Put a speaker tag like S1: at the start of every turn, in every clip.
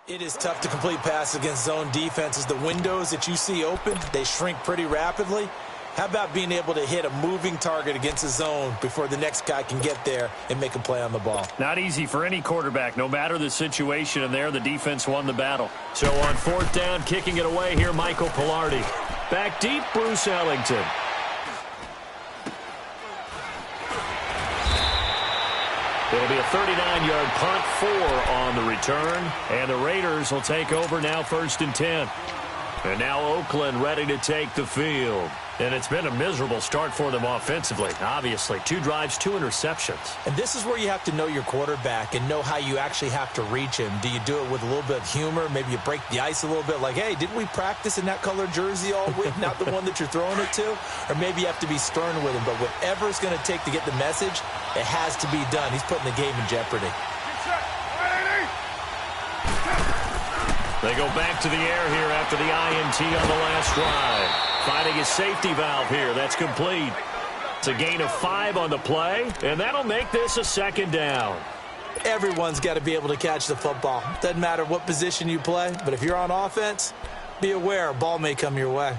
S1: It is tough to complete passes against zone defenses. The windows that you see open, they shrink pretty rapidly. How about being able to hit a moving target against a zone before the next guy can get there and make a play on the ball? Not easy for any quarterback, no matter the situation, and there the defense won the battle. So on fourth down, kicking it away here, Michael Pilardi. Back deep, Bruce Ellington. It'll be a 39-yard punt, 4 on the return, and the Raiders will take over now 1st and 10. And now Oakland ready to take the field. And it's been a miserable start for them offensively, obviously. 2 drives, 2 interceptions. And this is where you have to know your quarterback and know how you actually have to reach him. Do you do it with a little bit of humor? Maybe you break the ice a little bit like, hey, didn't we practice in that colored jersey all week, not the one that you're throwing it to? Or maybe you have to be stern with him. But whatever it's going to take to get the message, it has to be done. He's putting the game in jeopardy. They go back to the air here after the INT on the last drive. Finding his safety valve here. That's complete. It's a gain of 5 on the play, and that'll make this a 2nd down. Everyone's got to be able to catch the football. Doesn't matter what position you play, but if you're on offense, be aware a ball may come your way.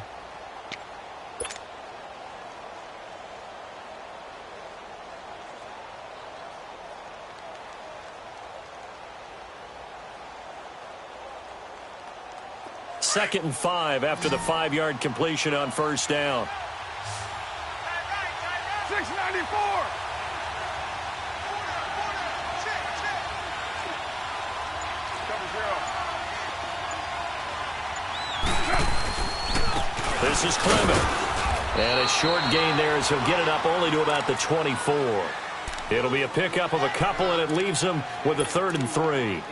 S1: Second and 5 after the 5-yard completion on 1st down.
S2: 694.
S1: This is Clement. And a short gain there as he'll get it up only to about the 24. It'll be a pickup of a couple, and it leaves him with a 3rd and 3.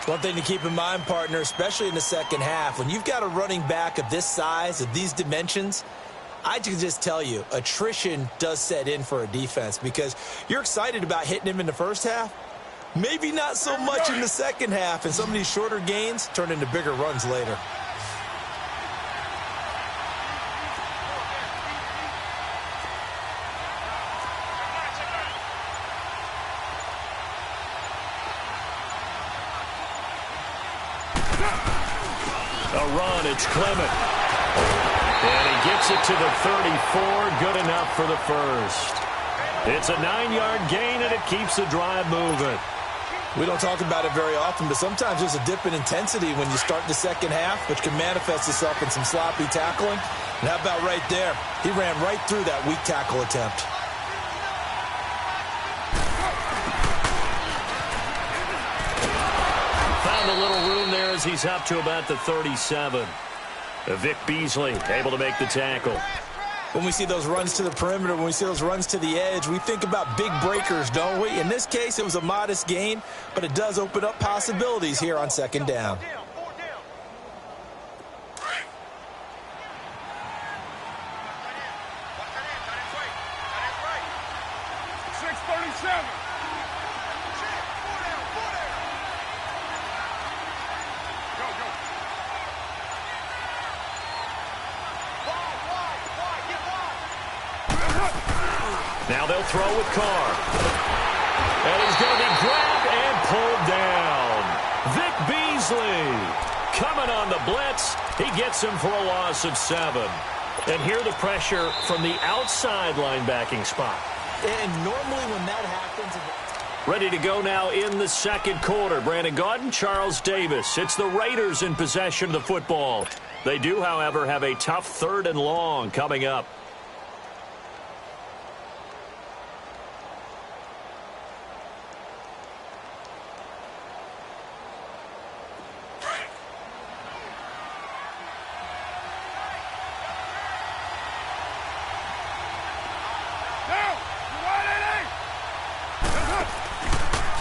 S1: One thing to keep in mind, partner, especially in the second half, when you've got a running back of this size, of these dimensions, I can just tell you, attrition does set in for a defense because you're excited about hitting him in the first half. Maybe not so much in the second half, and some of these shorter gains turn into bigger runs later. A run, it's Clement. And he gets it to the 34, good enough for the first. It's a 9-yard gain, and it keeps the drive moving. We don't talk about it very often, but sometimes there's a dip in intensity when you start the second half, which can manifest itself in some sloppy tackling. And how about right there? He ran right through that weak tackle attempt. Found a little room there as he's up to about the 37. Vic Beasley able to make the tackle. When we see those runs to the perimeter, when we see those runs to the edge, we think about big breakers, don't we? In this case, it was a modest gain, but it does open up possibilities here on 2nd down.
S2: 637.
S1: Now they'll throw with Carr. And he's going to be grabbed and pulled down. Vic Beasley coming on the blitz. He gets him for a loss of 7. And here the pressure from the outside linebacking spot. And normally when that happens... Ready to go now in the second quarter. Brandon Gaudin, Charles Davis. It's the Raiders in possession of the football. They do, however, have a tough 3rd and long coming up.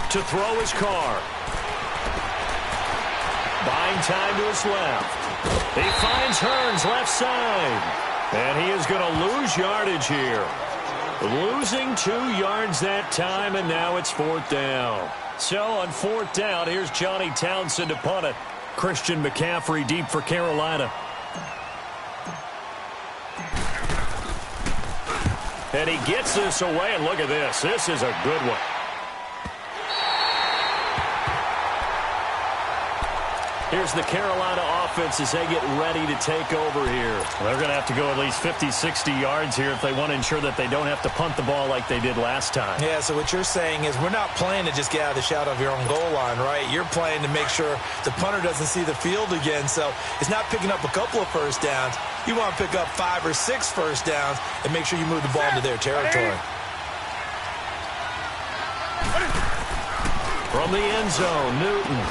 S1: To throw his Carr. Buying time to his left. He finds Hearns left side. And he is going to lose yardage here. Losing 2 yards that time, and now it's 4th down. So on 4th down, here's Johnny Townsend to punt it. Christian McCaffrey deep for Carolina. And he gets this away, and look at this. This is a good one. Here's the Carolina offense as they get ready to take over here.
S2: They're going to have to go at least 50, 60 yards here if they want to ensure that they don't have to punt the ball like they did last time.
S3: Yeah, so what you're saying is we're not playing to just get out of the shadow of your own goal line, right? You're playing to make sure the punter doesn't see the field again. So it's not picking up a couple of first downs. You want to pick up 5 or 6 first downs and make sure you move the ball into their territory.
S1: From the end zone, Newton.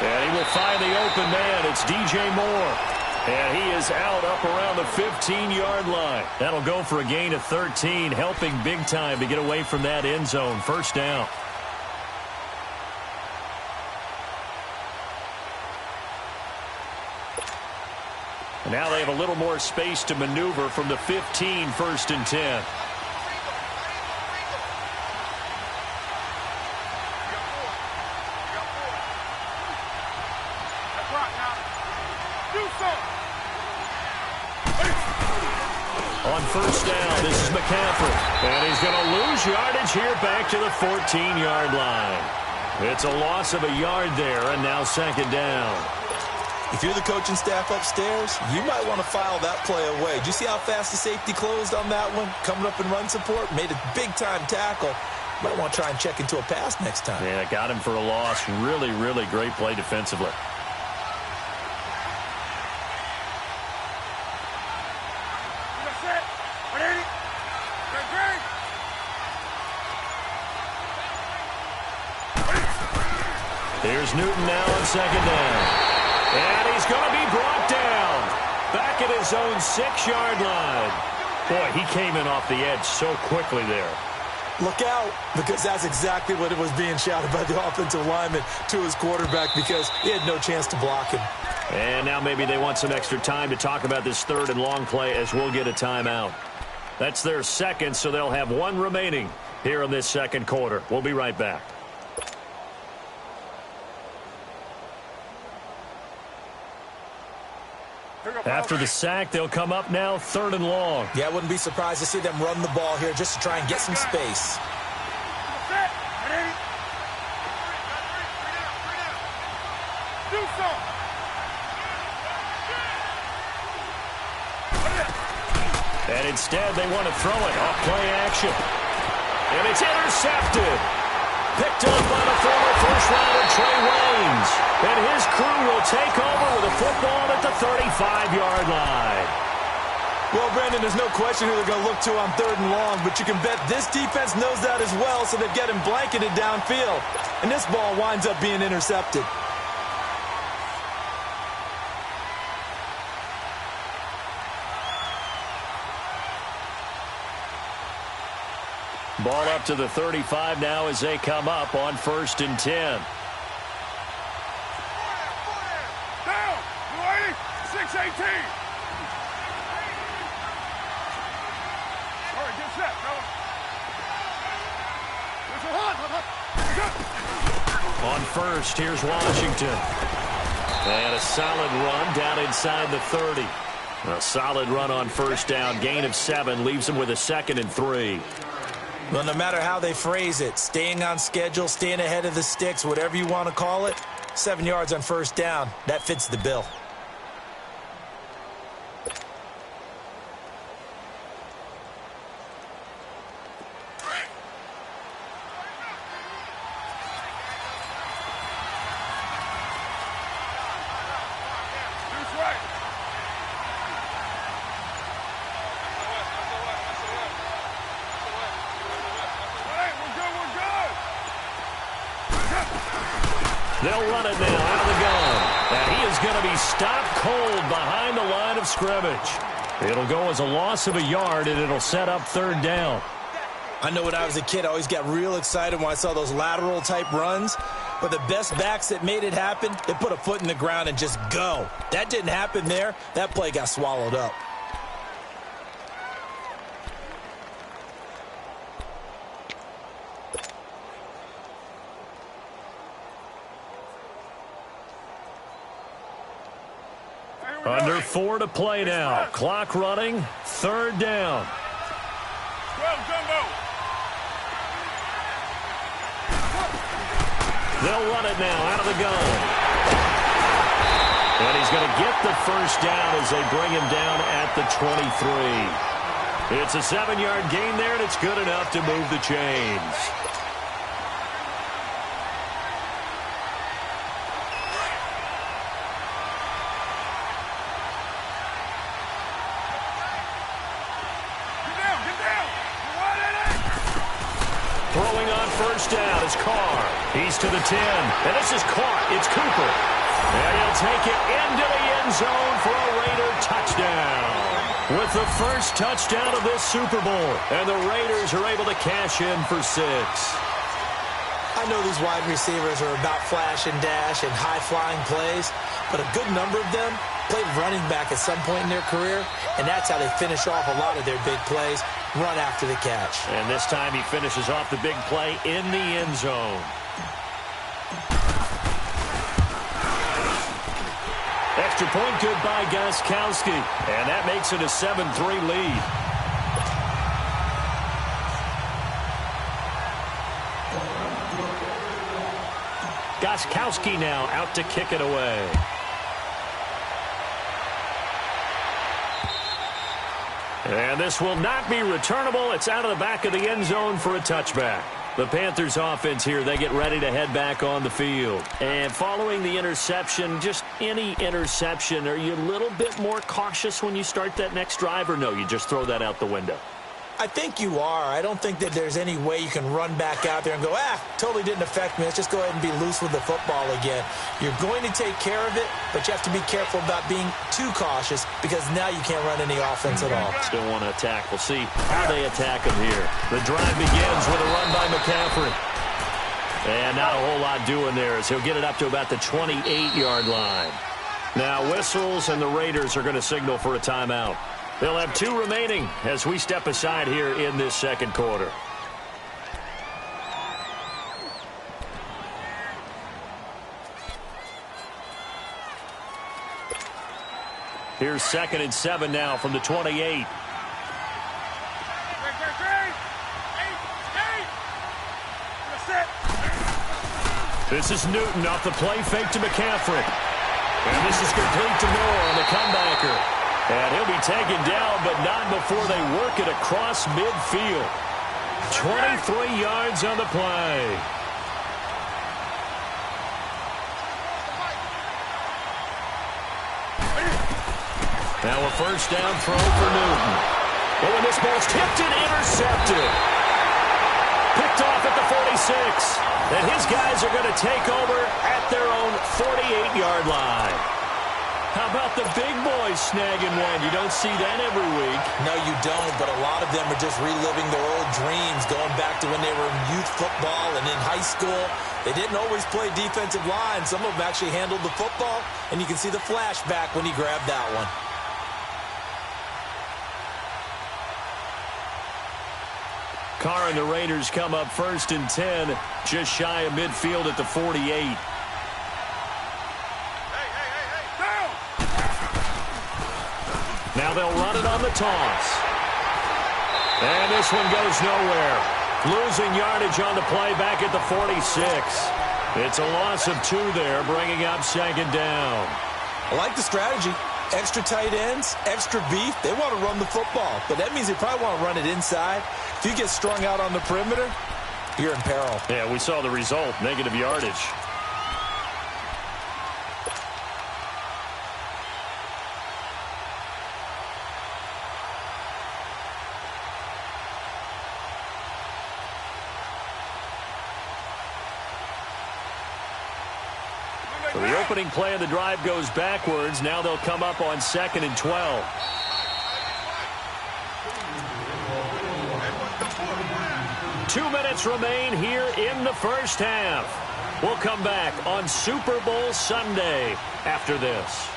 S1: And he will find the open man. It's DJ Moore. And he is out up around the 15-yard line. That'll go for a gain of 13, helping big time to get away from that end zone. First down. And now they have a little more space to maneuver from the 15, first and 10. On first down, this is McCaffrey. And he's going to lose yardage here back to the 14-yard line. It's a loss of a yard there, and now second down.
S3: If you're the coaching staff upstairs, you might want to file that play away. Did you see how fast the safety closed on that one? Coming up in run support, made a big-time tackle. Might want to try and check into a pass next time.
S1: Yeah, got him for a loss. Really, really great play defensively. Here's Newton now on second down. And he's going to be brought down. Back at his own 6-yard line. Boy, he came in off the edge so quickly there.
S3: Look out, because that's exactly what it was being shouted by the offensive lineman to his quarterback, because he had no chance to block him.
S1: And now maybe they want some extra time to talk about this third and long play as we'll get a timeout. That's their second, so they'll have one remaining here in this second quarter. We'll be right back. After the sack, they'll come up now third and long.
S3: Yeah, I wouldn't be surprised to see them run the ball here just to try and get some space.
S1: And instead, they want to throw it off play action. And it's intercepted. Picked up by the former first-rounder Trey Waynes. And his crew will take over with a football at the 35-yard line.
S3: Well, Brandon, there's no question who they're going to look to on third and long, but you can bet this defense knows that as well, so they've got him blanketed downfield. And this ball winds up being intercepted.
S1: Ball up to the 35 now as they come up on first and 10.
S4: Down, 6-18. All right, get set, fella.
S1: On first, here's Washington. And a solid run down inside the 30. A solid run on first down. Gain of 7 leaves him with a 2nd and 3.
S3: Well, no matter how they phrase it, staying on schedule, staying ahead of the sticks, whatever you want to call it, 7 yards on first down, that fits the bill.
S1: They'll run it now out of the gun. And he is going to be stopped cold behind the line of scrimmage. It'll go as a loss of a yard, and it'll set up third down.
S3: I know when I was a kid, I always got real excited when I saw those lateral-type runs. But the best backs that made it happen, they put a foot in the ground and just go. That didn't happen there. That play got swallowed up.
S1: Under 4 to play now. Clock running. Third down.
S4: 12 jumbo.
S1: They'll run it now out of the gun. And he's going to get the first down as they bring him down at the 23. It's a 7-yard gain there, and it's good enough to move the chains. Throwing on first down is Carr. He's to the 10, and this is caught. It's Cooper. And he'll take it into the end zone for a Raider touchdown. With the first touchdown of this Super Bowl, and the Raiders are able to cash in for 6.
S3: I know these wide receivers are about flash and dash and high-flying plays, but a good number of them played running back at some point in their career, and that's how they finish off a lot of their big plays, run after the catch.
S1: And this time he finishes off the big play in the end zone. Extra point good by Gostkowski, and that makes it a 7-3 lead. Gostkowski now out to kick it away. And this will not be returnable. It's out of the back of the end zone for a touchback. The Panthers offense here, they get ready to head back on the field. And following the interception, just any interception, are you a little bit more cautious when you start that next drive, or no, you just throw that out the window?
S3: I think you are. I don't think that there's any way you can run back out there and go, totally didn't affect me. Let's just go ahead and be loose with the football again. You're going to take care of it, but you have to be careful about being too cautious because now you can't run any offense at all.
S1: Still want to attack. We'll see how they attack him here. The drive begins with a run by McCaffrey. And not a whole lot doing there as he'll get it up to about the 28-yard line. Now whistles, and the Raiders are going to signal for a timeout. They'll have 2 remaining as we step aside here in this second quarter. Here's 2nd and 7 now from the 28. This is Newton off the play fake to McCaffrey. And this is complete to Moore on the comebacker. And he'll be taken down, but not before they work it across midfield. 23 yards on the play. Now a first down throw for Newton. Oh, and this ball's tipped and intercepted. Picked off at the 46. And his guys are going to take over at their own 48-yard line. How about the big boys snagging one? You don't see that every week.
S3: No, you don't, but a lot of them are just reliving their old dreams, going back to when they were in youth football and in high school. They didn't always play defensive line. Some of them actually handled the football, and you can see the flashback when he grabbed that one.
S1: Carr and the Raiders come up 1st and 10, just shy of midfield at the 48. Now they'll run it on the toss. And this one goes nowhere. Losing yardage on the play back at the 46. It's a loss of 2 there, bringing up 2nd down.
S3: I like the strategy. Extra tight ends, extra beef. They want to run the football, but that means they probably want to run it inside. If you get strung out on the perimeter, you're in peril.
S1: Yeah, we saw the result, negative yardage. So the opening play of the drive goes backwards. Now they'll come up on 2nd and 12. Two minutes remain here in the first half. We'll come back on Super Bowl Sunday after this.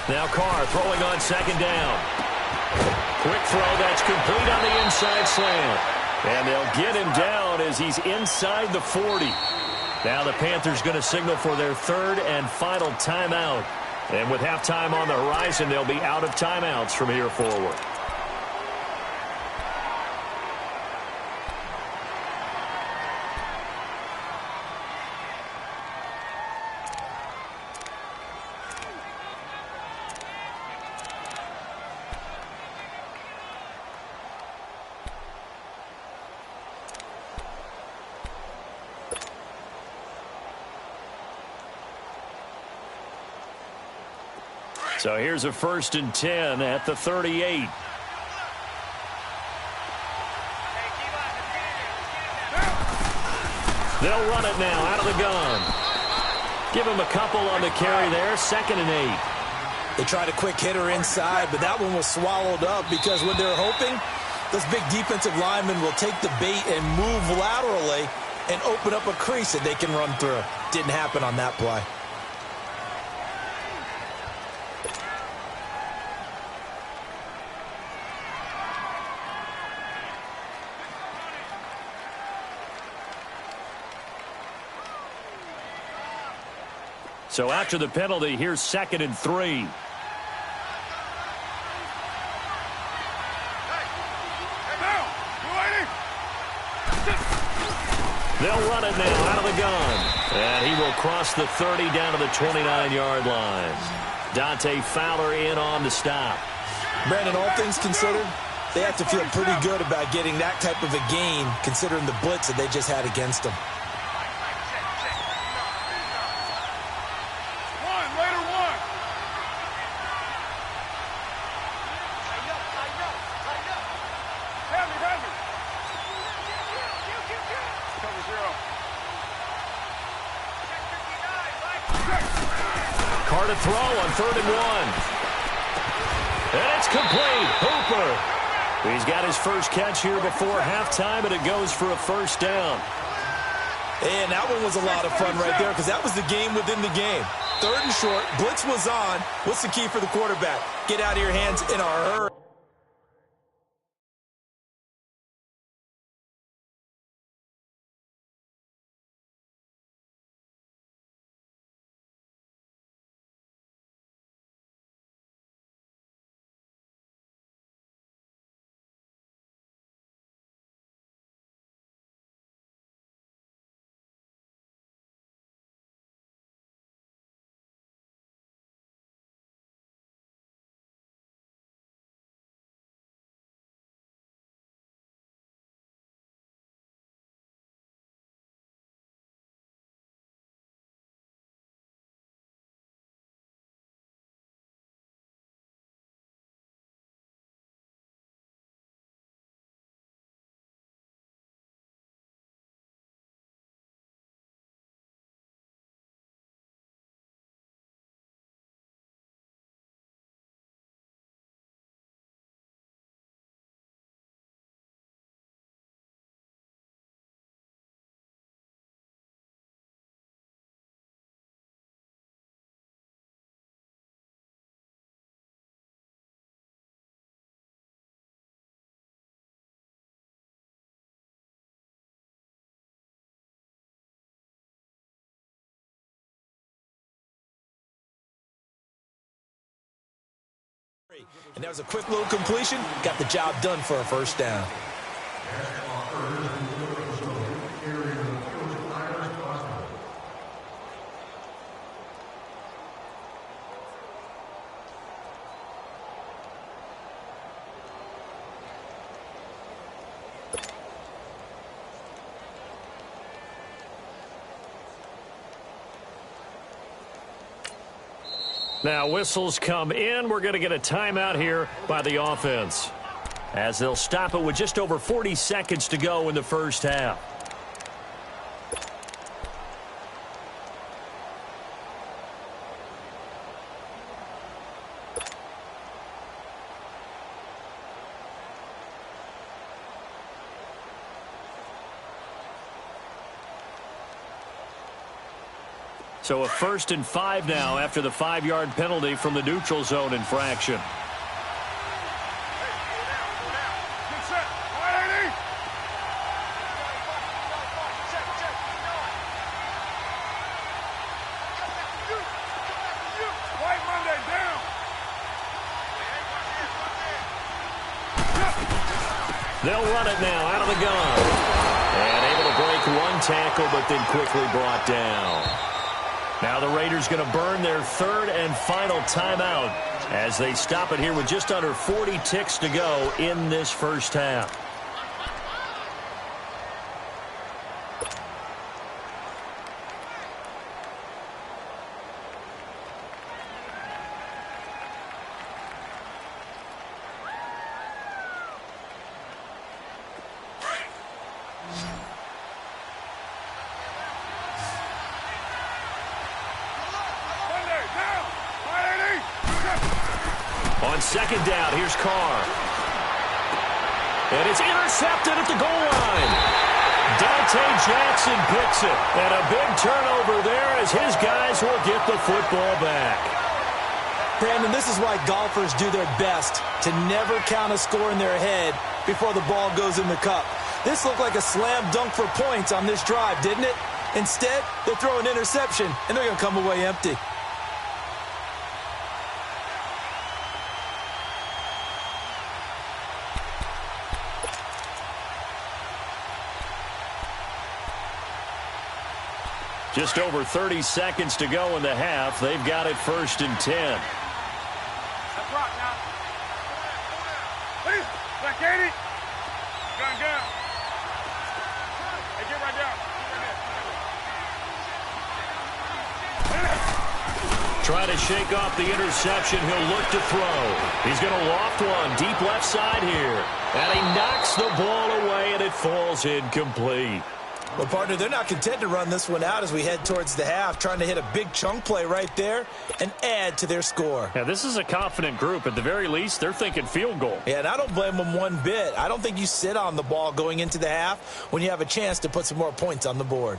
S1: Now Carr throwing on 2nd down. Quick throw that's complete on the inside slant. And they'll get him down as he's inside the 40. Now the Panthers going to signal for their third and final timeout. And with halftime on the horizon, they'll be out of timeouts from here forward. So here's a 1st and 10 at the 38. They'll run it now out of the gun. Give him a couple on the carry there. 2nd and 8.
S3: They tried a quick hitter inside, but that one was swallowed up because when they're hoping, those big defensive linemen will take the bait and move laterally and open up a crease that they can run through. Didn't happen on that play.
S1: So after the penalty, here's 2nd and 3. They'll run it now out of the gun. And he will cross the 30 down to the 29-yard line. Dante Fowler in on the stop.
S3: Brandon, all things considered, they have to feel pretty good about getting that type of a gain considering the blitz that they just had against them.
S1: To throw on 3rd and 1. And it's complete. Hooper. He's got his first catch here before halftime, and it goes for a 1st down.
S3: And that one was a lot of fun right there because that was the game within the game. 3rd and short. Blitz was on. What's the key for the quarterback? Get out of your hands in a hurry. And that was a quick little completion. Got the job done for a 1st down.
S1: Now whistles come in. We're going to get a timeout here by the offense, as they'll stop it with just over 40 seconds to go in the 1st half. So a 1st and 5 now after the 5-yard penalty from the neutral zone infraction. They'll run it now out of the gun. And able to break one tackle, but then quickly brought down. Now the Raiders going to burn their third and final timeout as they stop it here with just under 40 ticks to go in this first half. On second down, here's Carr. And it's intercepted at the goal line. Dante Jackson picks it. And a big turnover there as his guys will get the football back.
S3: Brandon, this is why golfers do their best to never count a score in their head before the ball goes in the cup. This looked like a slam dunk for points on this drive, didn't it? Instead, they throw an interception, and they're going to come away empty.
S1: Just over 30 seconds to go in the half. They've got it 1st and 10.
S4: That's rock now. Please, back 80. Gun. Hey, get right down.
S1: Trying to shake off the interception. He'll look to throw. He's going to loft one deep left side here. And he knocks the ball away, and it falls incomplete.
S3: Well, partner, they're not content to run this one out as we head towards the half, trying to hit a big chunk play right there and add to their score.
S2: Yeah, this is a confident group. At the very least, they're thinking field goal.
S3: Yeah, and I don't blame them one bit. I don't think you sit on the ball going into the half when you have a chance to put some more points on the board.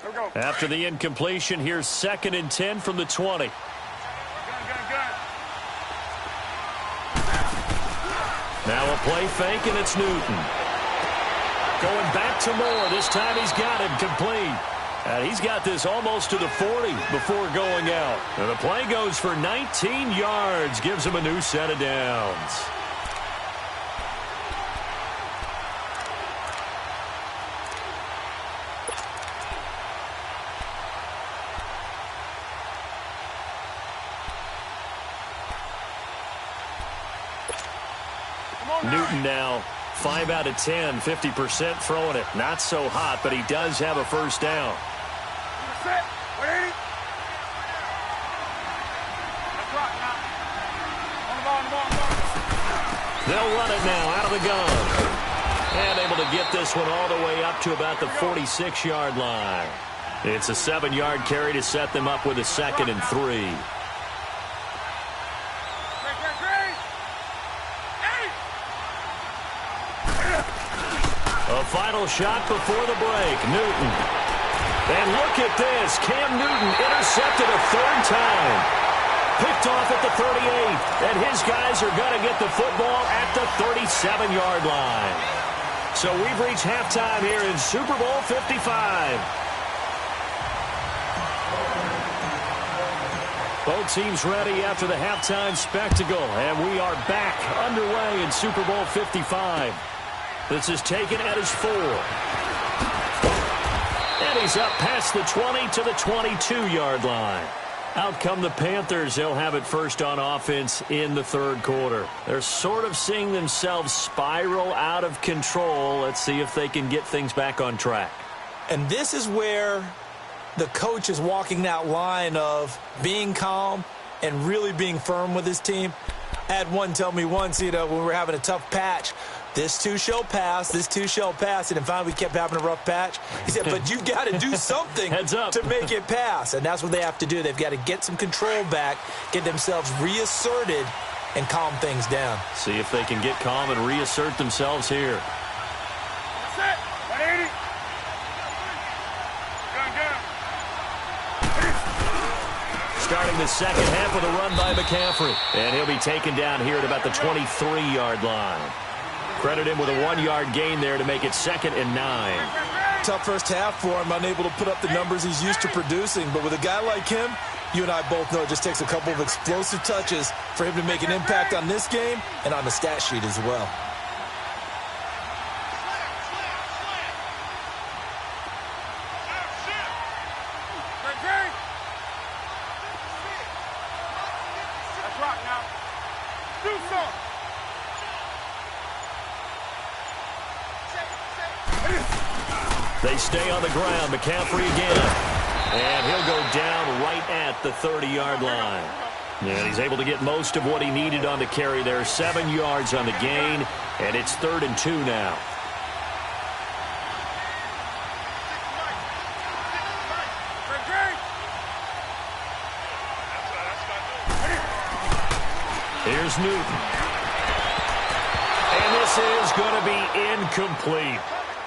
S4: Here we go.
S1: After the incompletion, here's 2nd and 10 from the 20.
S4: Gun.
S1: Now a play fake, and it's Newton. Going back to Moore. This time he's got it complete. And he's got this almost to the 40 before going out. And the play goes for 19 yards. Gives him a new set of downs. Newton now 5 out of 10, 50% throwing it. Not so hot, but he does have a first down.
S4: Set. 180. That's rock now. On the ball.
S1: They'll run it now out of the gun. And able to get this one all the way up to about the 46-yard line. It's a 7-yard carry to set them up with a 2nd and 3. A final shot before the break. Newton. And look at this. Cam Newton intercepted a 3rd time. Picked off at the 38. And his guys are going to get the football at the 37-yard line. So we've reached halftime here in Super Bowl 55. Both teams ready after the halftime spectacle. And we are back underway in Super Bowl 55. This is taken at his 4. And he's up past the 20 to the 22-yard line. Out come the Panthers. They'll have it first on offense in the 3rd quarter. They're sort of seeing themselves spiral out of control. Let's see if they can get things back on track.
S3: And this is where the coach is walking that line of being calm and really being firm with his team. I had one tell me once, when we were having a tough patch, this too shall pass, this too shall pass. And then finally we kept having a rough patch. He said, but you've got to do something to make it pass. And that's what they have to do. They've got to get some control back, get themselves reasserted, and calm things down.
S1: See if they can get calm and reassert themselves here.
S4: Set. 180. Gun.
S1: Starting the second half with a run by McCaffrey. And he'll be taken down here at about the 23-yard line. Credit him with a 1-yard gain there to make it 2nd and 9.
S3: Tough first half for him, unable to put up the numbers he's used to producing. But with a guy like him, You and I both know it just takes a couple of explosive touches for him to make an impact on this game and on the stat sheet as well.
S4: That's right now. Do something.
S1: They stay on the ground. McCaffrey again. And he'll go down right at the 30-yard line. And he's able to get most of what he needed on the carry there. 7 yards on the gain, and it's 3rd and 2 now. Here's Newton. And this is going to be incomplete.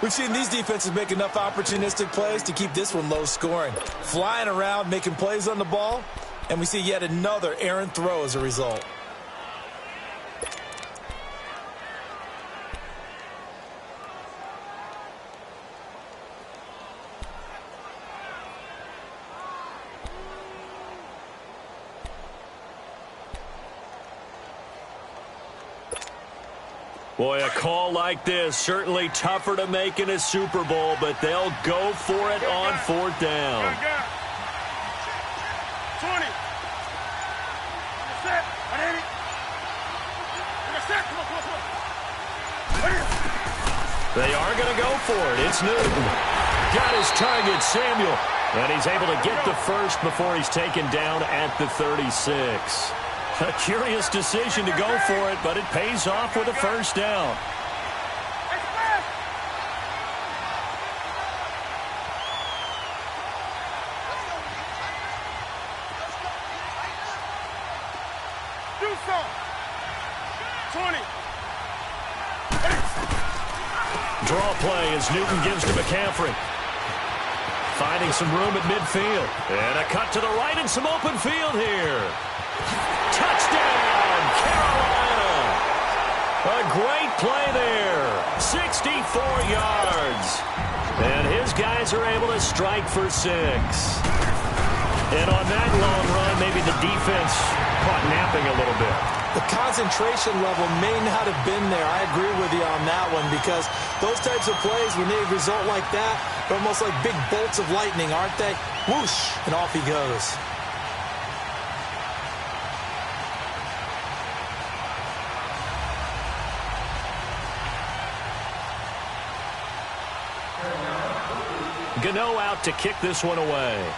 S3: We've seen these defenses make enough opportunistic plays to keep this one low scoring. Flying around, making plays on the ball, and we see yet another errant throw as a result.
S1: Boy, a call like this, certainly tougher to make in a Super Bowl, but they'll go for it on 4th down.
S4: 20. Set.
S1: They are going to go for it. It's Newton. Got his target, Samuel. And he's able to get the first before he's taken down at the 36. A curious decision to go for it, but it pays off with a first down.
S4: Do some. 20.
S1: Draw play as Newton gives to McCaffrey. Finding some room at midfield. And a cut to the right and some open field here. Touchdown, Carolina! A great play there. 64 yards. And his guys are able to strike for 6. And on that long run, maybe the defense caught napping a little bit.
S3: The concentration level may not have been there. I agree with you on that one because those types of plays, when they result like that, they're almost like big bolts of lightning, aren't they? Whoosh, and off he goes.
S1: Gano out to kick this one away.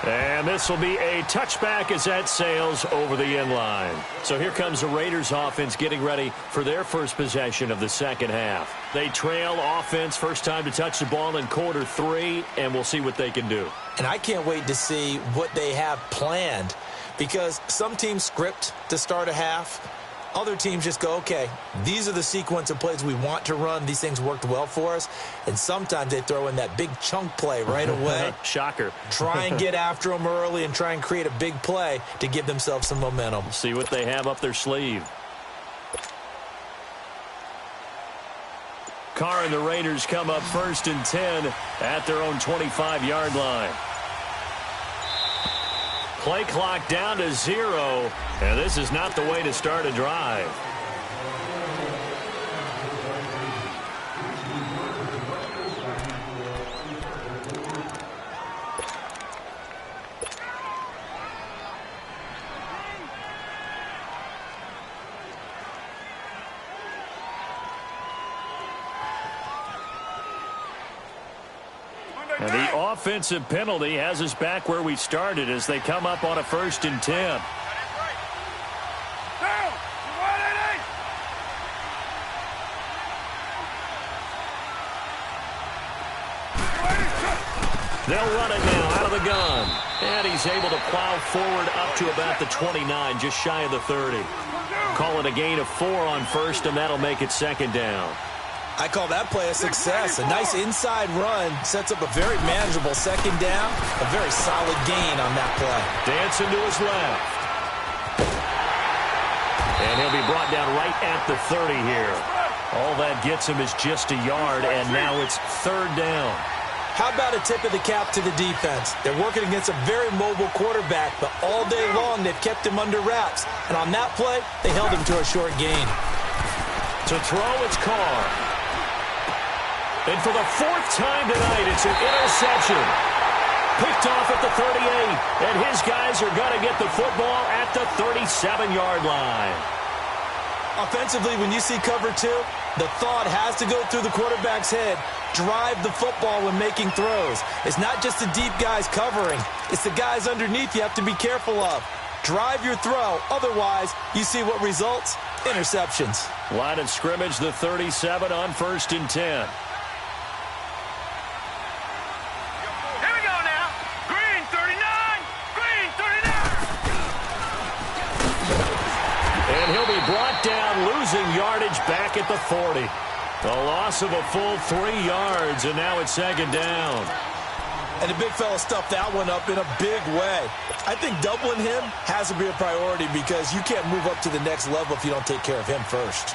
S1: And this will be a touchback as that sails over the end line. So here comes the Raiders offense getting ready for their first possession of the second half. They trail offense, first time to touch the ball in quarter 3, and we'll see what they can do.
S3: And I can't wait to see what they have planned because some teams script to start a half. Other teams just go, okay, these are the sequence of plays we want to run. These things worked well for us. And sometimes they throw in that big chunk play right away.
S1: Shocker.
S3: Try and get after them early and try and create a big play to give themselves some momentum.
S1: See what they have up their sleeve. Carr and the Raiders come up 1st and 10 at their own 25-yard line. Play clock down to 0, and this is not the way to start a drive. And the offensive penalty has us back where we started as they come up on a 1st and 10. They'll run it now out of the gun. And he's able to plow forward up to about the 29, just shy of the 30. Call it a gain of 4 on 1st, and that'll make it 2nd down.
S3: I call that play a success. A nice inside run sets up a very manageable 2nd down. A very solid gain on that play.
S1: Dancing to his left. And he'll be brought down right at the 30 here. All that gets him is just a yard, and now it's 3rd down.
S3: How about a tip of the cap to the defense? They're working against a very mobile quarterback, but all day long they've kept him under wraps. And on that play, they held him to a short gain.
S1: To throw, it's Carr. And for the 4th time tonight, it's an interception. Picked off at the 38, and his guys are going to get the football at the 37-yard line.
S3: Offensively, when you see cover 2, the thought has to go through the quarterback's head. Drive the football when making throws. It's not just the deep guys covering. It's the guys underneath you have to be careful of. Drive your throw. Otherwise, you see what results? Interceptions.
S1: Line of scrimmage, the 37 on 1st and 10. And he'll be brought down, losing yardage back at the 40. A loss of a full 3 yards, and now it's 2nd down.
S3: And the big fella stuffed that one up in a big way. I think doubling him has to be a priority because you can't move up to the next level if you don't take care of him first.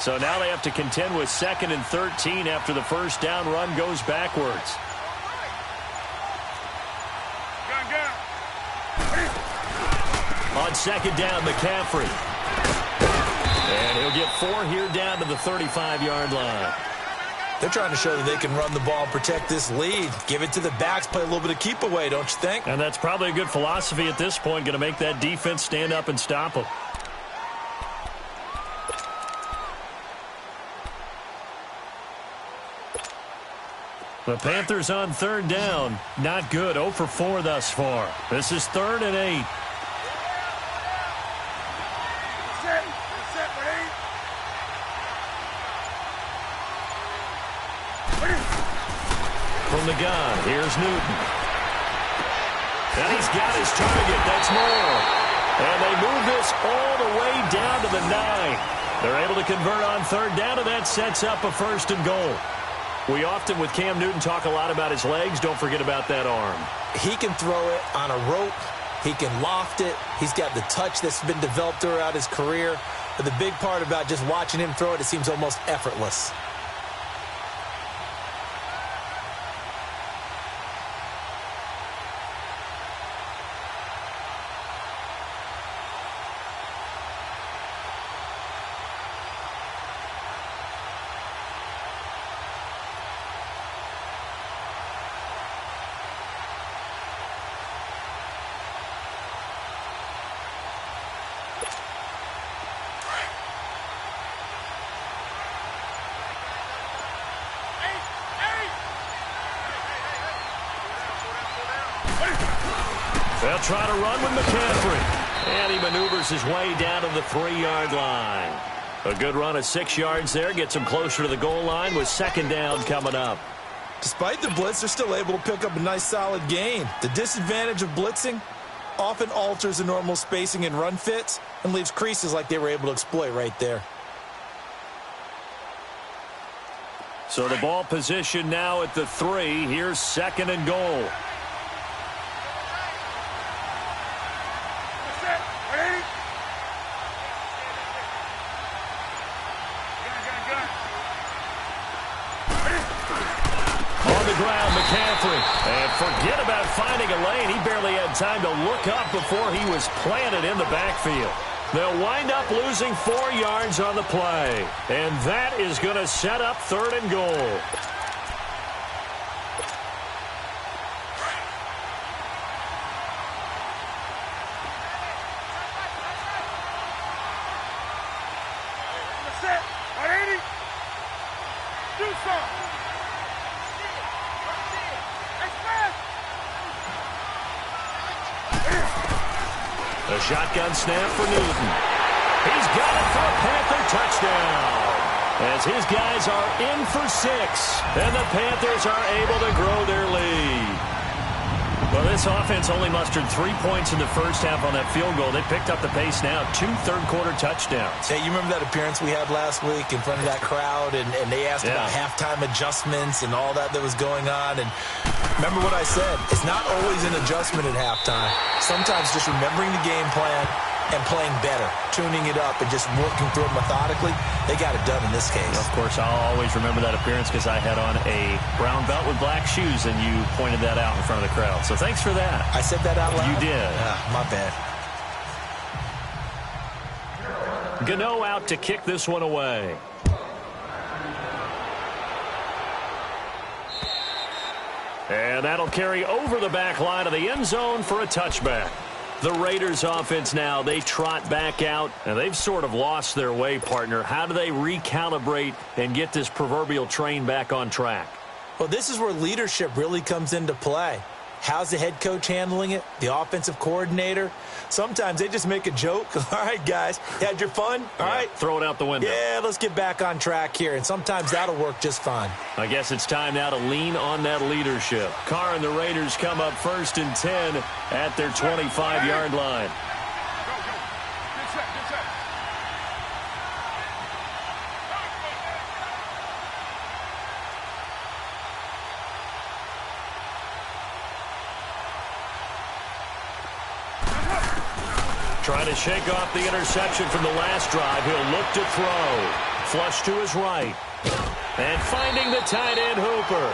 S1: So now they have to contend with 2nd and 13 after the 1st down run goes backwards. On 2nd down, McCaffrey. And he'll get 4 here down to the 35-yard line.
S3: They're trying to show that they can run the ball and protect this lead. Give it to the backs, play a little bit of keep away, don't you think?
S1: And that's probably a good philosophy at this point, going to make that defense stand up and stop them. The Panthers on 3rd down. Not good. 0 for 4 thus far. This is 3rd and 8. From the gun, here's Newton. And he's got his target. That's Moore. And they move this all the way down to the 9. They're able to convert on 3rd down, and that sets up a 1st and goal. We often, with Cam Newton, talk a lot about his legs. Don't forget about that arm.
S3: He can throw it on a rope. He can loft it. He's got the touch that's been developed throughout his career. But the big part about just watching him throw it, it seems almost effortless.
S1: They'll try to run with McCaffrey. And he maneuvers his way down to the 3-yard line. A good run of 6 yards there. Gets him closer to the goal line with 2nd down coming up.
S3: Despite the blitz, they're still able to pick up a nice solid gain. The disadvantage of blitzing often alters the normal spacing and run fits and leaves creases like they were able to exploit right there.
S1: So the ball position now at the 3. Here's 2nd and goal. Ground, McCaffrey. And forget about finding a lane. He barely had time to look up before he was planted in the backfield. They'll wind up losing 4 yards on the play. And that is going to set up 3rd and goal. A shotgun snap for Newton. He's got it for a Panther touchdown. As his guys are in for 6. And the Panthers are able to grow their lead.
S2: Well, this offense only mustered 3 points in the first half on that field goal. They picked up the pace now. 2 third-quarter touchdowns.
S3: Hey, you remember that appearance we had last week in front of that crowd, and they asked about halftime adjustments and all that was going on. And remember what I said. It's not always an adjustment at halftime. Sometimes just remembering the game plan and playing better, tuning it up, and just working through it methodically. They got it done in this case.
S2: Of course, I'll always remember that appearance because I had on a brown belt with black shoes, and you pointed that out in front of the crowd. So thanks for that.
S3: I said that out loud?
S2: You did.
S3: My bad.
S1: Gano out to kick this one away. And that'll carry over the back line of the end zone for a touchback. The Raiders offense now, they trot back out, and they've sort of lost their way, partner. How do they recalibrate and get this proverbial train back on track?
S3: Well, this is where leadership really comes into play. How's the head coach handling it? The offensive coordinator? Sometimes they just make a joke. All right, guys, you had your fun? All right.
S1: Throw it out the window.
S3: Yeah, let's get back on track here. And sometimes that'll work just fine.
S1: I guess it's time now to lean on that leadership. Carr and the Raiders come up 1st and 10 at their 25-yard line. Trying to shake off the interception from the last drive. He'll look to throw. Flush to his right. And finding the tight end, Hooper.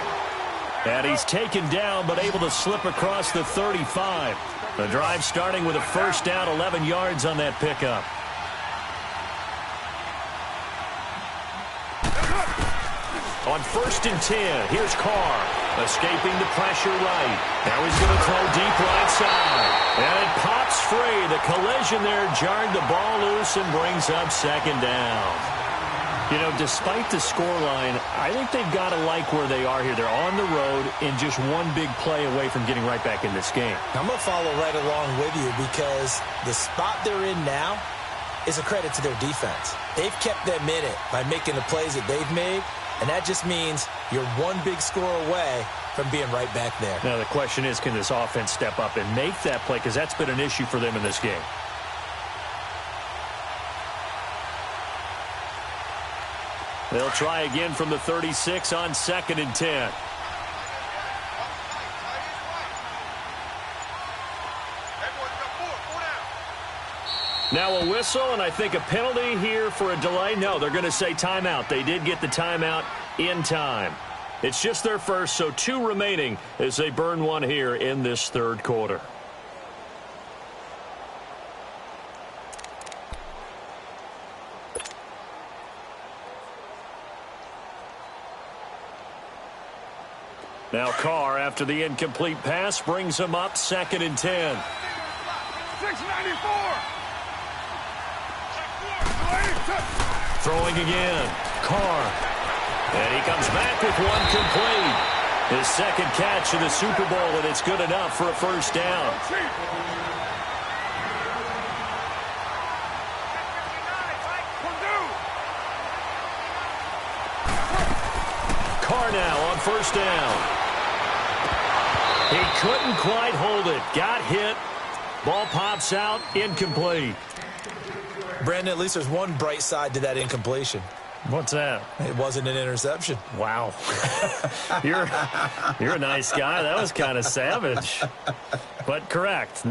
S1: And he's taken down, but able to slip across the 35. The drive starting with a first down, 11 yards on that pickup. On 1st and 10, here's Carr. Escaping the pressure right. Now he's going to throw deep right side. And it pops free. The collision there jarred the ball loose and brings up 2nd down. You know, despite the scoreline, I think they've got to like where they are here. They're on the road and just one big play away from getting right back in this game.
S3: I'm going to follow right along with you because the spot they're in now is a credit to their defense. They've kept them in it by making the plays that they've made. And that just means you're one big score away from being right back there.
S1: Now, the question is, can this offense step up and make that play? Because that's been an issue for them in this game. They'll try again from the 36 on 2nd and 10. Now a whistle, and I think a penalty here for a delay. No, they're going to say timeout. They did get the timeout in time. It's just their first, so 2 remaining as they burn one here in this 3rd quarter. Now Carr, after the incomplete pass, brings him up 2nd and 10.
S4: 694.
S1: Throwing again. Carr. And he comes back with one complete. His 2nd catch in the Super Bowl, and it's good enough for a first down. Carr now on 1st down. He couldn't quite hold it. Got hit. Ball pops out. Incomplete.
S3: Brandon, at least there's one bright side to that incompletion.
S2: What's that?
S3: It wasn't an interception.
S2: Wow. You're a nice guy. That was kind of savage. But correct.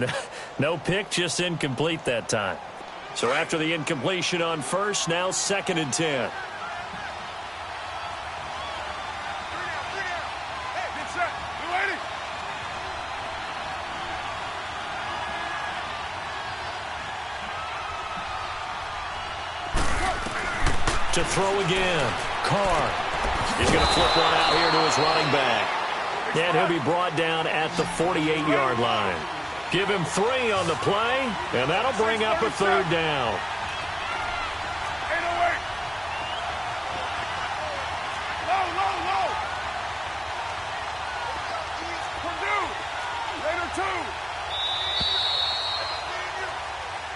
S2: No pick, just incomplete that time. So after the incompletion on 1st, now 2nd and 10. To throw again. Carr. He's going to flip one out here to his running back. And he'll be brought down at the 48-yard line. Give him 3 on the play, and that'll bring up a 3rd down.
S4: 808. Low. Purdue. Raider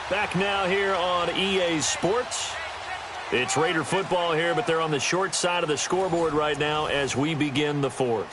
S4: 2.
S1: Back now here on EA Sports. It's Raider football here, but they're on the short side of the scoreboard right now as we begin the 4th.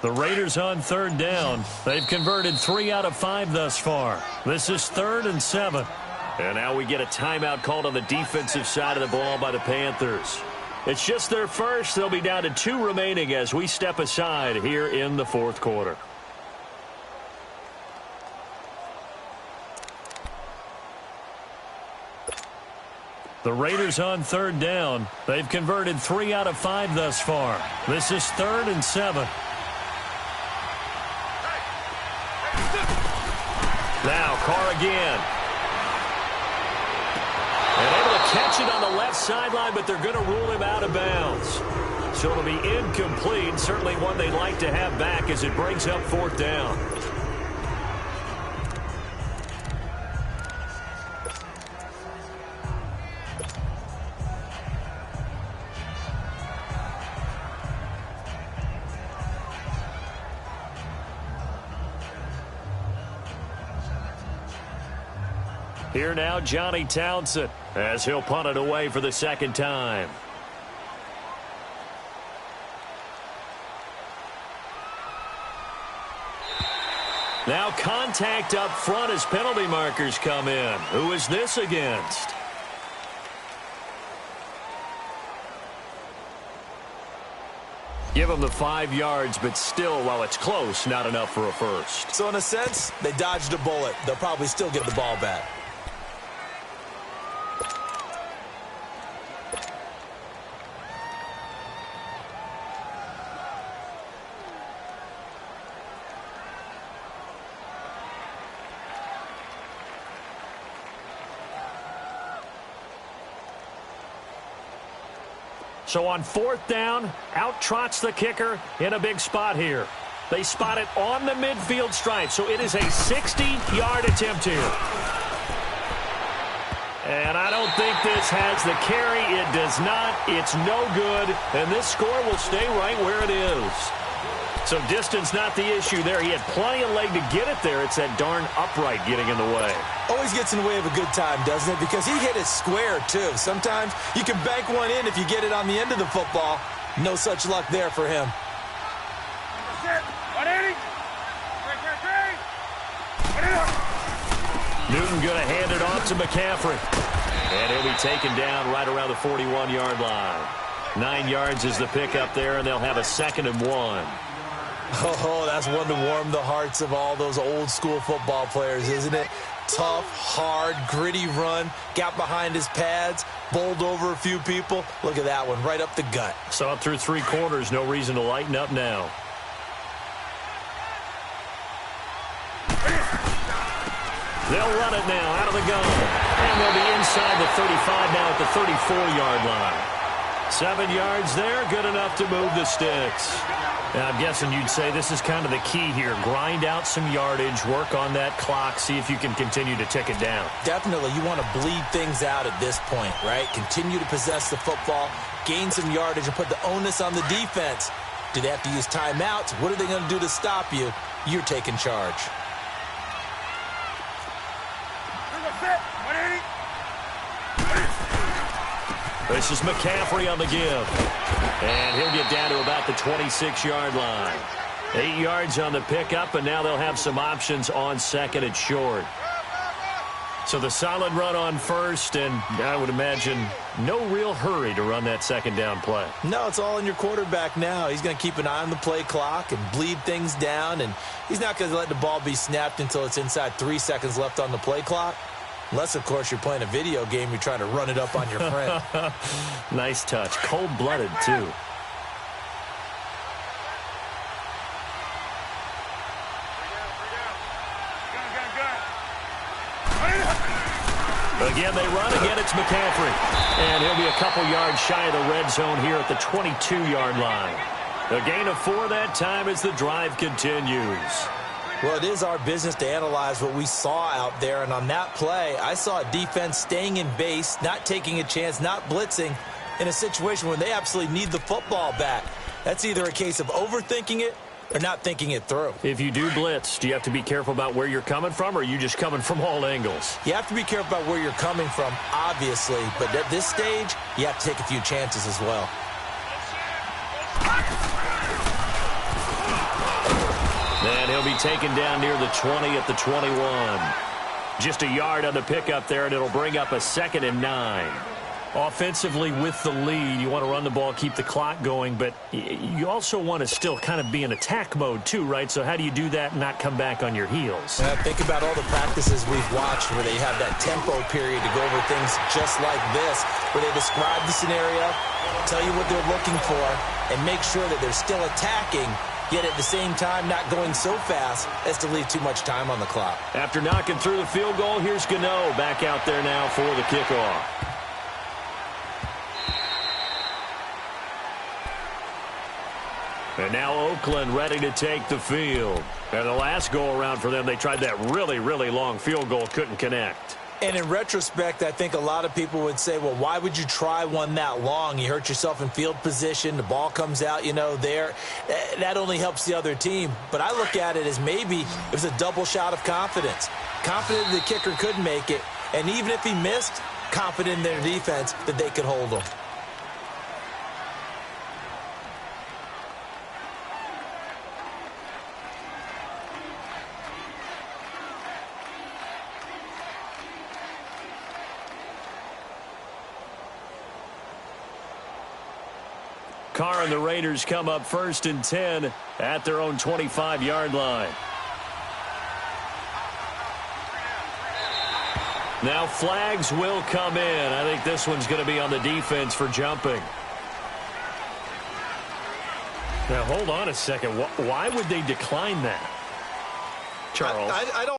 S1: The Raiders on third down. They've converted 3 out of 5 thus far. This is 3rd and 7. And now we get a timeout called on the defensive side of the ball by the Panthers. It's just their first. They'll be down to 2 remaining as we step aside here in the 4th quarter. The Raiders on third down. They've converted 3 out of 5 thus far. This is 3rd and 7. Now Carr again. And able to catch it on the left sideline, but they're going to rule him out of bounds. So it'll be incomplete. Certainly one they'd like to have back as it brings up 4th down. Here now, Johnny Townsend, as he'll punt it away for the 2nd time. Now contact up front as penalty markers come in. Who is this against? Give them the 5 yards, but still, while it's close, not enough for a first.
S3: So in a sense, they dodged a bullet. They'll probably still get the ball back.
S1: So on 4th down, out trots the kicker in a big spot here. They spot it on the midfield stripe, so it is a 60-yard attempt here. And I don't think this has the carry. It does not. It's no good. And this score will stay right where it is. So distance not the issue there. He had plenty of leg to get it there. It's that darn upright getting in the way.
S3: Always gets in the way of a good time, doesn't it? Because he hit it square, too. Sometimes you can bank one in if you get it on the end of the football. No such luck there for him.
S1: Newton going to hand it off to McCaffrey. And he'll be taken down right around the 41-yard line. 9 yards is the pickup there, and they'll have a 2nd and 1.
S3: Oh, that's one to warm the hearts of all those old-school football players, isn't it? Tough, hard, gritty run, got behind his pads, bowled over a few people. Look at that one, right up the gut.
S1: So up through 3 quarters, no reason to lighten up now. They'll run it now out of the gun. And they'll be inside the 35 now at the 34-yard line. 7 yards there, good enough to move the sticks. Now, I'm guessing you'd say this is kind of the key here. Grind out some yardage, work on that clock, see if you can continue to tick it down.
S3: Definitely. You want to bleed things out at this point, right? Continue to possess the football, gain some yardage, and put the onus on the defense. Do they have to use timeouts? What are they going to do to stop you? You're taking charge.
S1: This is McCaffrey on the give. And he'll get down to about the 26-yard line. 8 yards on the pickup, and now they'll have some options on 2nd and short. So the solid run on 1st, and I would imagine no real hurry to run that 2nd down play.
S3: No, it's all in your quarterback now. He's going to keep an eye on the play clock and bleed things down, and he's not going to let the ball be snapped until it's inside 3 seconds left on the play clock. Unless, of course, you're playing a video game, you're trying to run it up on your friend.
S1: Nice touch. Cold-blooded, too. Again, they run. Again, it's McCaffrey. And he'll be a couple yards shy of the red zone here at the 22-yard line. A gain of 4 that time as the drive continues.
S3: Well, it is our business to analyze what we saw out there, and on that play, I saw a defense staying in base, not taking a chance, not blitzing, in a situation where they absolutely need the football back. That's either a case of overthinking it or not thinking it through.
S1: If you do blitz, do you have to be careful about where you're coming from, or are you just coming from all angles?
S3: You have to be careful about where you're coming from, obviously, but at this stage, you have to take a few chances as well.
S1: And he'll be taken down near the 20 at the 21. Just a yard on the pickup there, and it'll bring up a 2nd and 9.
S2: Offensively, with the lead, you want to run the ball, keep the clock going, but you also want to still kind of be in attack mode too, right? So how do you do that and not come back on your heels?
S3: Think about all the practices we've watched where they have that tempo period to go over things just like this, where they describe the scenario, tell you what they're looking for, and make sure that they're still attacking, yet at the same time not going so fast as to leave too much time on the clock.
S1: After knocking through the field goal, here's Gano back out there now for the kickoff. And now Oakland ready to take the field. And the last go-around for them, they tried that really, really long field goal, couldn't connect.
S3: And in retrospect, I think a lot of people would say, well, why would you try one that long? You hurt yourself in field position. The ball comes out, there. That only helps the other team. But I look at it as maybe it was a double shot of confidence. Confident the kicker could make it. And even if he missed, confident in their defense that they could hold him.
S1: Carr and the Raiders come up 1st and 10 at their own 25-yard line. Now flags will come in. I think this one's going to be on the defense for jumping.
S2: Now, hold on a second. Why would they decline that, Charles?
S3: I don't. I don't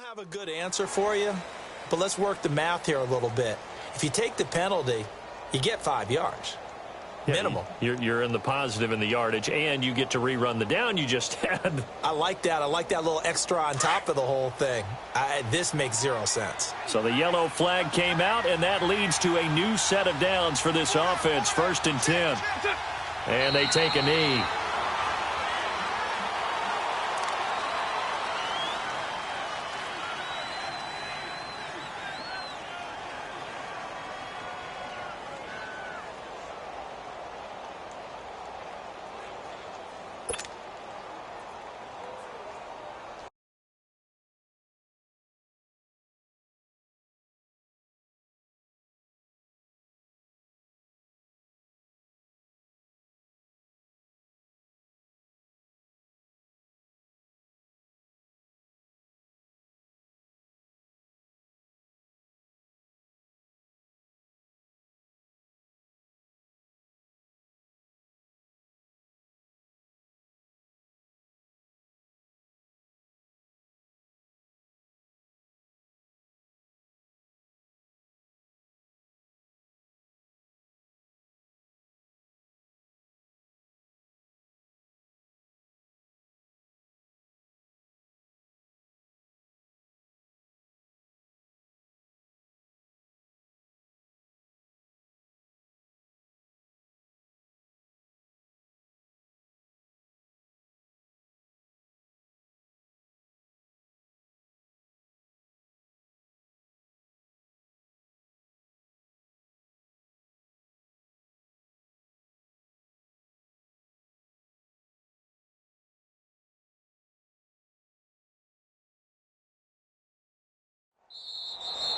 S3: have a good answer for you, but let's work the math here a little bit. If you take the penalty, you get 5 yards. Minimum.
S2: You're in the positive in the yardage, and you get to rerun the down you just had.
S3: I like that. I like that little extra on top of the whole thing. This makes 0 sense.
S1: So the yellow flag came out, and that leads to a new set of downs for this offense. 1st and 10. And they take a knee.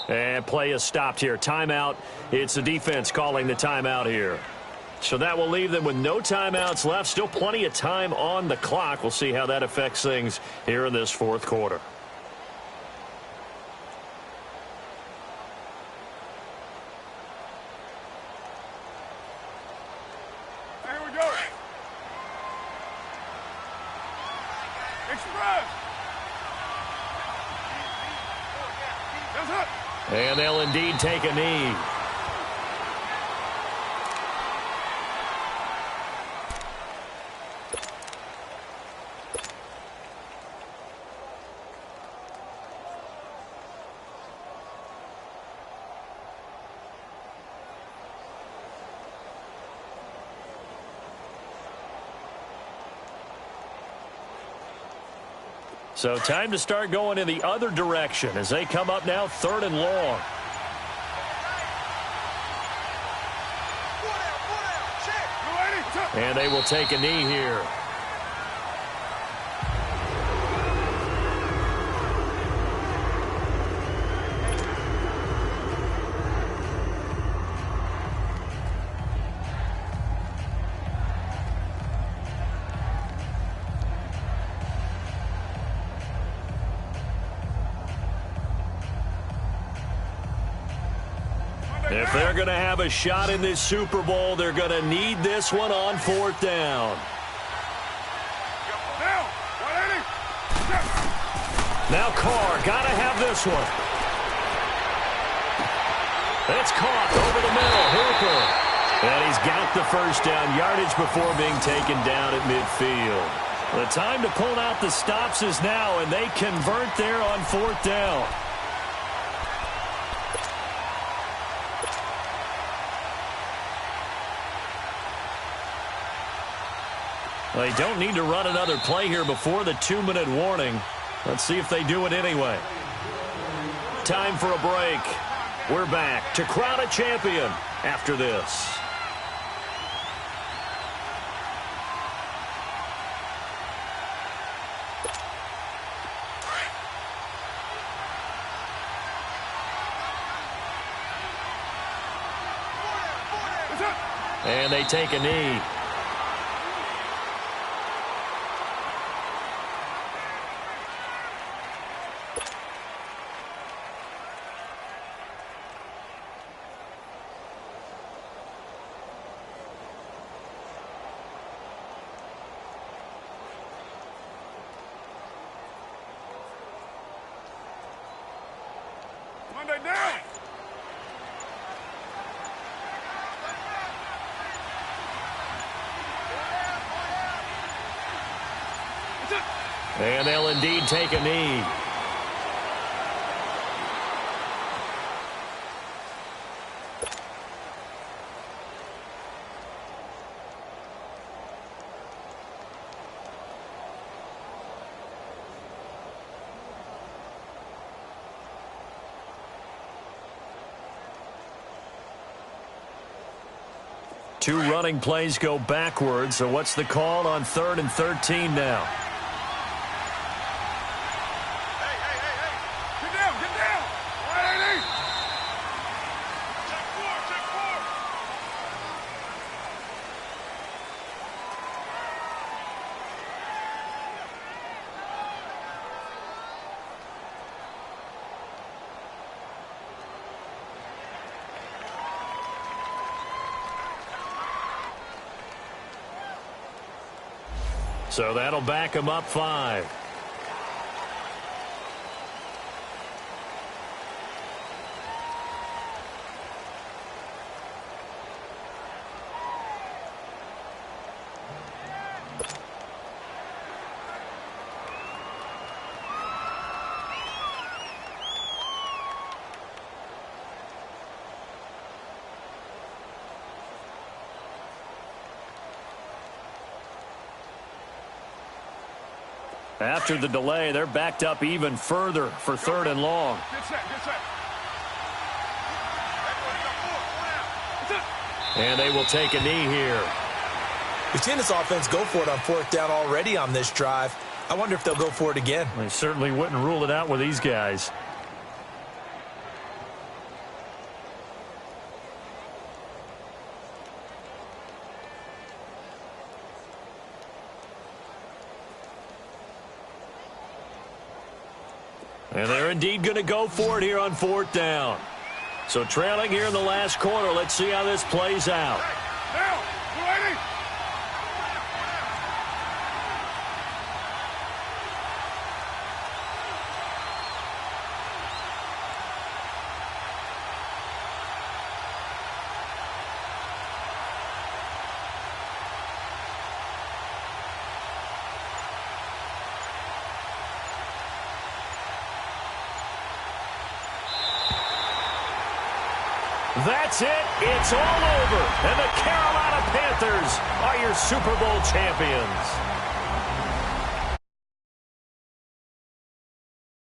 S1: And play is stopped here. Timeout. It's the defense calling the timeout here. So that will leave them with no timeouts left. Still plenty of time on the clock. We'll see how that affects things here in this fourth quarter.
S4: Here we go. Express. That's it.
S1: And they'll indeed take a knee. So time to start going in the other direction as they come up now 3rd and long. And they will take a knee here. If they're going to have a shot in this Super Bowl, they're going to need this one on 4th down. Now Carr, got to have this one. It's caught over the middle, Hooper. And he's got the first down yardage before being taken down at midfield. The time to pull out the stops is now, and they convert there on 4th down. They don't need to run another play here before the 2-minute warning. Let's see if they do it anyway. Time for a break. We're back to crown a champion after this. And they take a knee.
S4: Monday down.
S1: And they'll indeed take a knee. Two running plays go backwards, so what's the call on 3rd and 13 now?
S4: Get down, get down. 180. Check 4, check 4.
S1: So that'll back him up 5. After the delay, they're backed up even further for 3rd and long.
S4: Get set, get set.
S1: And they will take a knee here.
S3: We've seen this offense go for it on 4th down already on this drive. I wonder if they'll go for it again.
S1: They certainly wouldn't rule it out with these guys. And they're indeed going to go for it here on 4th down. So trailing here in the last quarter. Let's see how this plays out.
S4: Now, ready?
S1: That's it. It's all over. And the Carolina Panthers are your Super Bowl champions.